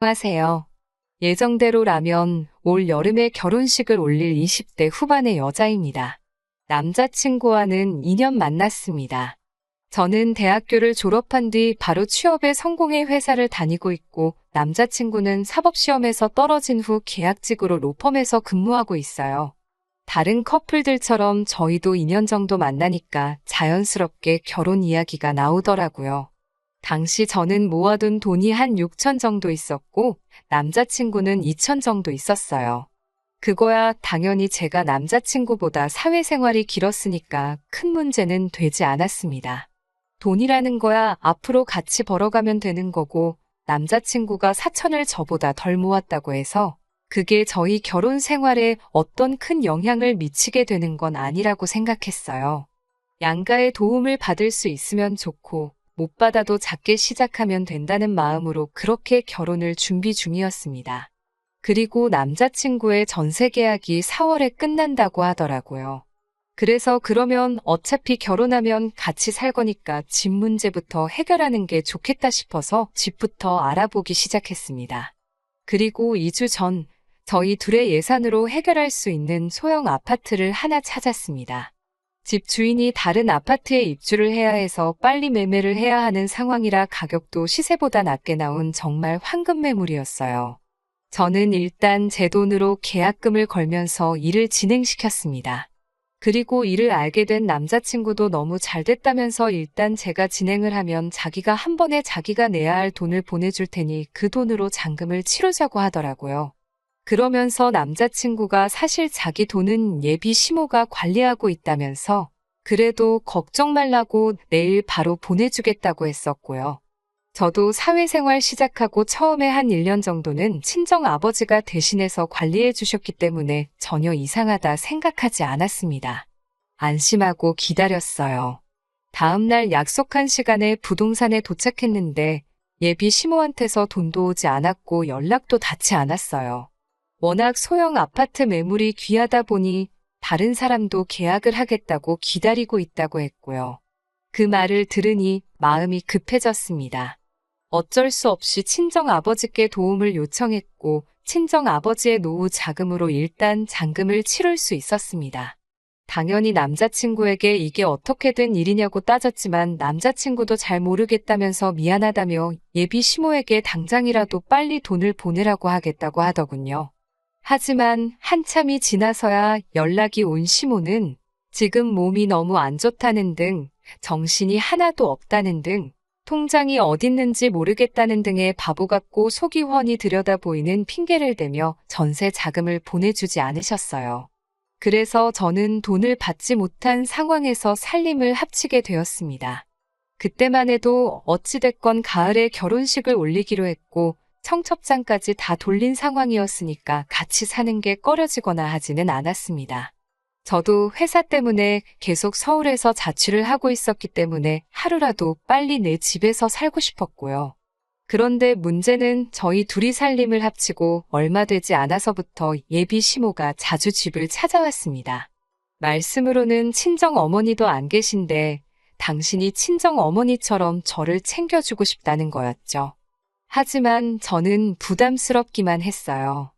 안녕하세요. 예정대로라면 올 여름에 결혼식을 올릴 20대 후반의 여자입니다. 남자친구와는 2년 만났습니다. 저는 대학교를 졸업한 뒤 바로 취업에 성공해 회사를 다니고 있고 남자친구는 사법시험에서 떨어진 후 계약직으로 로펌에서 근무하고 있어요. 다른 커플들처럼 저희도 2년 정도 만나니까 자연스럽게 결혼 이야기가 나오더라고요. 당시 저는 모아둔 돈이 한 6천 정도 있었고 남자친구는 2천 정도 있었어요. 그거야 당연히 제가 남자친구보다 사회생활이 길었으니까 큰 문제는 되지 않았습니다. 돈이라는 거야 앞으로 같이 벌어가면 되는 거고 남자친구가 4천을 저보다 덜 모았다고 해서 그게 저희 결혼 생활에 어떤 큰 영향을 미치게 되는 건 아니라고 생각했어요. 양가의 도움을 받을 수 있으면 좋고 못 받아도 작게 시작하면 된다는 마음으로 그렇게 결혼을 준비 중이었습니다. 그리고 남자친구의 전세 계약이 4월에 끝난다고 하더라고요. 그래서 그러면 어차피 결혼하면 같이 살 거니까 집 문제부터 해결하는 게 좋겠다 싶어서 집부터 알아보기 시작했습니다. 그리고 2주 전 저희 둘의 예산으로 해결할 수 있는 소형 아파트를 하나 찾았습니다. 집 주인이 다른 아파트에 입주를 해야 해서 빨리 매매를 해야 하는 상황이라 가격도 시세보다 낮게 나온 정말 황금 매물이었어요. 저는 일단 제 돈으로 계약금을 걸면서 일을 진행시켰습니다. 그리고 이를 알게 된 남자친구도 너무 잘 됐다면서 일단 제가 진행을 하면 자기가 한 번에 자기가 내야 할 돈을 보내줄 테니 그 돈으로 잔금을 치르자고 하더라고요. 그러면서 남자친구가 사실 자기 돈은 예비 시모가 관리하고 있다면서 그래도 걱정 말라고 내일 바로 보내주겠다고 했었고요. 저도 사회생활 시작하고 처음에 한 1년 정도는 친정 아버지가 대신해서 관리해 주셨기 때문에 전혀 이상하다 생각하지 않았습니다. 안심하고 기다렸어요. 다음날 약속한 시간에 부동산에 도착했는데 예비 시모한테서 돈도 오지 않았고 연락도 닿지 않았어요. 워낙 소형 아파트 매물이 귀하다 보니 다른 사람도 계약을 하겠다고 기다리고 있다고 했고요. 그 말을 들으니 마음이 급해졌습니다. 어쩔 수 없이 친정 아버지께 도움을 요청했고 친정 아버지의 노후 자금으로 일단 잔금을 치를 수 있었습니다. 당연히 남자친구에게 이게 어떻게 된 일이냐고 따졌지만 남자친구도 잘 모르겠다면서 미안하다며 예비 시모에게 당장이라도 빨리 돈을 보내라고 하겠다고 하더군요. 하지만 한참이 지나서야 연락이 온 시모는 지금 몸이 너무 안 좋다는 등, 정신이 하나도 없다는 등, 통장이 어딨는지 모르겠다는 등의 바보 같고 속이 훤히 들여다보이는 핑계를 대며 전세 자금을 보내주지 않으셨어요. 그래서 저는 돈을 받지 못한 상황에서 살림을 합치게 되었습니다. 그때만 해도 어찌됐건 가을에 결혼식을 올리기로 했고 청첩장까지 다 돌린 상황이었으니까 같이 사는 게 꺼려지거나 하지는 않았습니다. 저도 회사 때문에 계속 서울에서 자취를 하고 있었기 때문에 하루라도 빨리 내 집에서 살고 싶었고요. 그런데 문제는 저희 둘이 살림을 합치고 얼마 되지 않아서부터 예비 시모가 자주 집을 찾아왔습니다. 말씀으로는 친정 어머니도 안 계신데 당신이 친정 어머니처럼 저를 챙겨주고 싶다는 거였죠. 하지만 저는 부담스럽기만 했어요.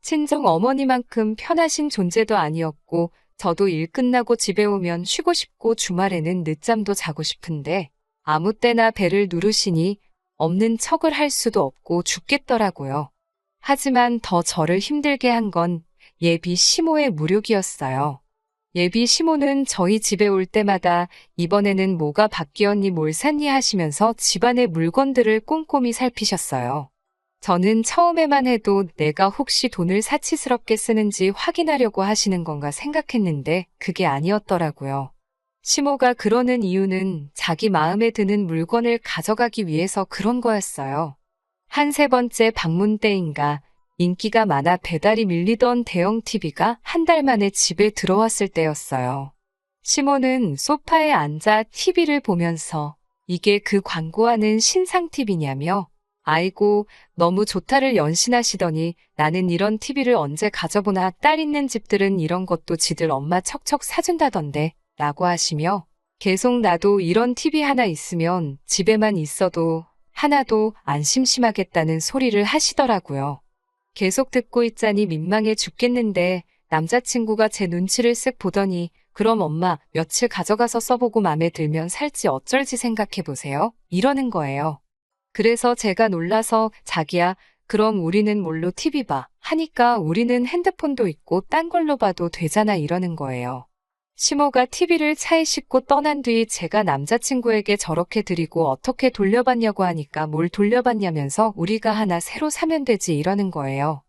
친정 어머니만큼 편하신 존재도 아니었고 저도 일 끝나고 집에 오면 쉬고 싶고 주말에는 늦잠도 자고 싶은데 아무 때나 배를 누르시니 없는 척을 할 수도 없고 죽겠더라고요. 하지만 더 저를 힘들게 한 건 예비 시모의 무력이었어요. 예비 시모는 저희 집에 올 때마다 이번에는 뭐가 바뀌었니 뭘 샀니 하시면서 집안의 물건들을 꼼꼼히 살피셨어요. 저는 처음에만 해도 내가 혹시 돈을 사치스럽게 쓰는지 확인하려고 하시는 건가 생각했는데 그게 아니었더라고요. 시모가 그러는 이유는 자기 마음에 드는 물건을 가져가기 위해서 그런 거였어요. 한 세 번째 방문 때인가 인기가 많아 배달이 밀리던 대형 TV가 한 달 만에 집에 들어왔을 때였어요. 시모는 소파에 앉아 TV를 보면서 이게 그 광고하는 신상 TV냐며 아이고 너무 좋다를 연신하시더니 나는 이런 TV를 언제 가져보나 딸 있는 집들은 이런 것도 지들 엄마 척척 사준다던데 라고 하시며 계속 나도 이런 TV 하나 있으면 집에만 있어도 하나도 안 심심하겠다는 소리를 하시더라고요. 계속 듣고 있자니 민망해 죽겠는데 남자친구가 제 눈치를 쓱 보더니 그럼 엄마 며칠 가져가서 써보고 맘에 들면 살지 어쩔지 생각해보세요. 이러는 거예요. 그래서 제가 놀라서 자기야 그럼 우리는 뭘로 TV 봐 하니까 우리는 핸드폰도 있고 딴 걸로 봐도 되잖아 이러는 거예요. 시모가 TV를 차에 싣고 떠난 뒤 제가 남자친구에게 저렇게 드리고 어떻게 돌려받냐고 하니까 뭘 돌려받냐면서 우리가 하나 새로 사면 되지 이러는 거예요.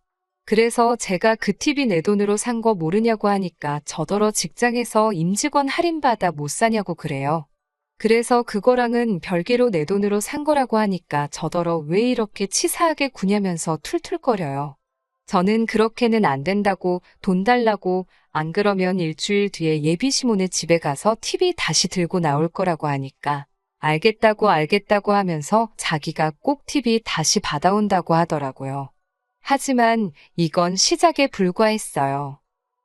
그래서 제가 그 TV 내 돈으로 산 거 모르냐고 하니까 저더러 직장에서 임직원 할인받아 못 사냐고 그래요. 그래서 그거랑은 별개로 내 돈으로 산 거라고 하니까 저더러 왜 이렇게 치사하게 구냐면서 툴툴거려요. 저는 그렇게는 안 된다고 돈 달라고 안 그러면 일주일 뒤에 예비 시모네 집에 가서 TV 다시 들고 나올 거라고 하니까 알겠다고 하면서 자기가 꼭 TV 다시 받아온다고 하더라고요. 하지만 이건 시작에 불과했어요.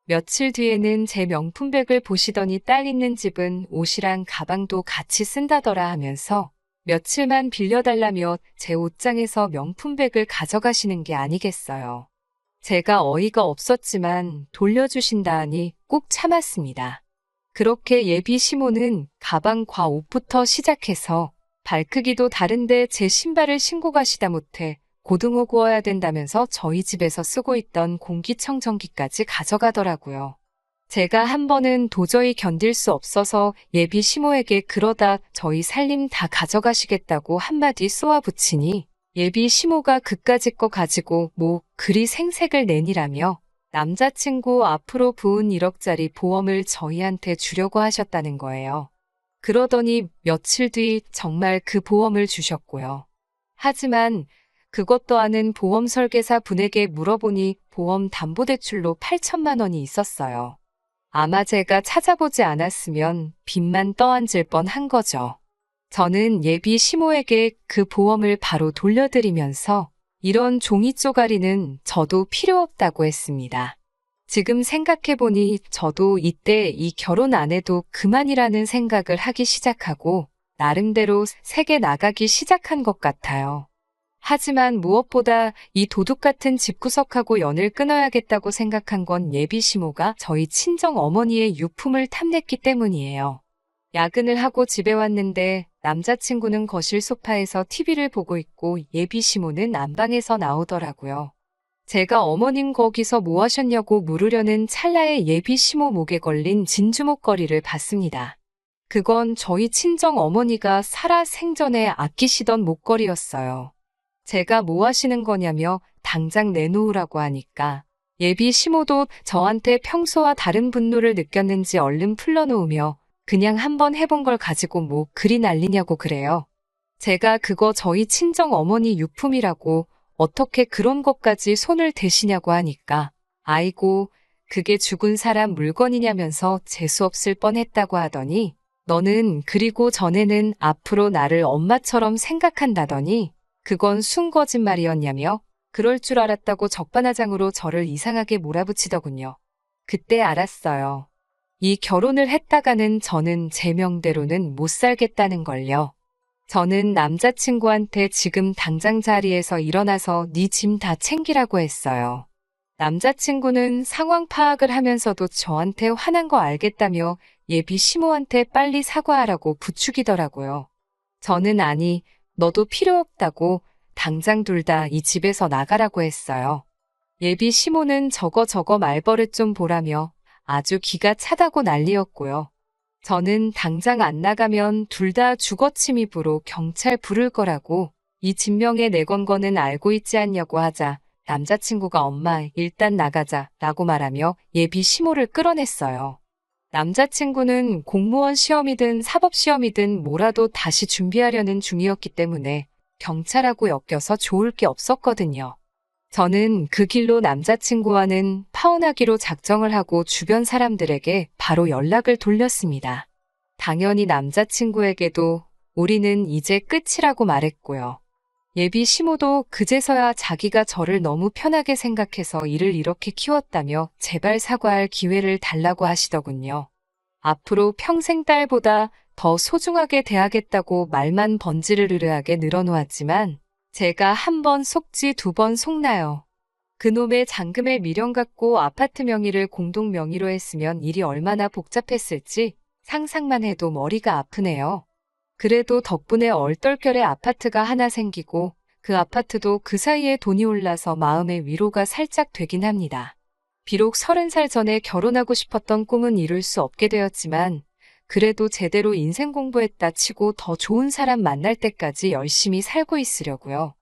며칠 뒤에는 제 명품백을 보시더니 딸 있는 집은 옷이랑 가방도 같이 쓴다더라 하면서 며칠만 빌려달라며 제 옷장에서 명품백을 가져가시는 게 아니겠어요. 제가 어이가 없었지만 돌려주신다 하니 꾹 참았습니다. 그렇게 예비 시모는 가방과 옷부터 시작해서 발크기도 다른데 제 신발을 신고 가시다 못해 고등어 구워야 된다면서 저희 집에서 쓰고 있던 공기청정기까지 가져가더라고요. 제가 한 번은 도저히 견딜 수 없어서 예비 시모에게 그러다 저희 살림 다 가져가시겠다고 한마디 쏘아붙이니 예비 시모가 그까짓 거 가지고 뭐 그리 생색을 내니라며 남자친구 앞으로 부은 1억짜리 보험을 저희한테 주려고 하셨다는 거예요. 그러더니 며칠 뒤 정말 그 보험을 주셨고요. 하지만 그것도 아는 보험 설계사 분에게 물어보니 보험 담보대출로 8천만 원이 있었어요. 아마 제가 찾아보지 않았으면 빚만 떠안질 뻔한 거죠. 저는 예비 시모에게 그 보험을 바로 돌려드리면서 이런 종이 쪼가리는 저도 필요 없다고 했습니다. 지금 생각해보니 저도 이때 이 결혼 안 해도 그만이라는 생각을 하기 시작하고 나름대로 세게 나가기 시작한 것 같아요. 하지만 무엇보다 이 도둑 같은 집구석하고 연을 끊어야겠다고 생각한 건 예비 시모가 저희 친정 어머니의 유품을 탐냈기 때문이에요. 야근을 하고 집에 왔는데 남자친구는 거실 소파에서 TV를 보고 있고 예비 시모는 안방에서 나오더라고요. 제가 어머님 거기서 뭐 하셨냐고 물으려는 찰나에 예비 시모 목에 걸린 진주 목걸이를 봤습니다. 그건 저희 친정 어머니가 살아 생전에 아끼시던 목걸이였어요. 제가 뭐 하시는 거냐며 당장 내놓으라고 하니까 예비 시모도 저한테 평소와 다른 분노를 느꼈는지 얼른 풀러놓으며 그냥 한번 해본 걸 가지고 뭐 그리 난리냐고 그래요. 제가 그거 저희 친정 어머니 유품이라고 어떻게 그런 것까지 손을 대시냐고 하니까 아이고 그게 죽은 사람 물건이냐면서 재수없을 뻔했다고 하더니 너는 그리고 전에는 앞으로 나를 엄마처럼 생각한다더니 그건 순 거짓말이었냐며 그럴 줄 알았다고 적반하장으로 저를 이상하게 몰아붙이더군요. 그때 알았어요. 이 결혼을 했다가는 저는 제 명대로는 못 살겠다는 걸요. 저는 남자친구한테 지금 당장 자리에서 일어나서 네 짐 다 챙기라고 했어요. 남자친구는 상황 파악을 하면서도 저한테 화난 거 알겠다며 예비 시모한테 빨리 사과하라고 부추기더라고요. 저는 아니, 너도 필요 없다고 당장 둘 다 이 집에서 나가라고 했어요. 예비 시모는 저거 말버릇 좀 보라며 아주 기가 차다고 난리였고요. 저는 당장 안 나가면 둘 다 주거침입으로 경찰 부를 거라고 이 진명에 내건 거는 알고 있지 않냐고 하자 남자친구가 엄마 일단 나가자 라고 말하며 예비 시모를 끌어냈어요. 남자친구는 공무원 시험이든 사법시험이든 뭐라도 다시 준비하려는 중이었기 때문에 경찰하고 엮여서 좋을 게 없었거든요. 저는 그 길로 남자친구와는 파혼하기로 작정을 하고 주변 사람들에게 바로 연락을 돌렸습니다. 당연히 남자친구에게도 우리는 이제 끝이라고 말했고요. 예비 시모도 그제서야 자기가 저를 너무 편하게 생각해서 이를 이렇게 키웠다며 제발 사과할 기회를 달라고 하시더군요. 앞으로 평생 딸보다 더 소중하게 대하겠다고 말만 번지르르하게 늘어놓았지만 제가 한 번 속지 두 번 속나요. 그놈의 잔금에 미련 갖고 아파트 명의를 공동 명의로 했으면 일이 얼마나 복잡했을지 상상만 해도 머리가 아프네요. 그래도 덕분에 얼떨결에 아파트가 하나 생기고 그 아파트도 그 사이에 돈이 올라서 마음의 위로가 살짝 되긴 합니다. 비록 30살 전에 결혼하고 싶었던 꿈은 이룰 수 없게 되었지만 그래도 제대로 인생 공부했다 치고 더 좋은 사람 만날 때까지 열심히 살고 있으려고요.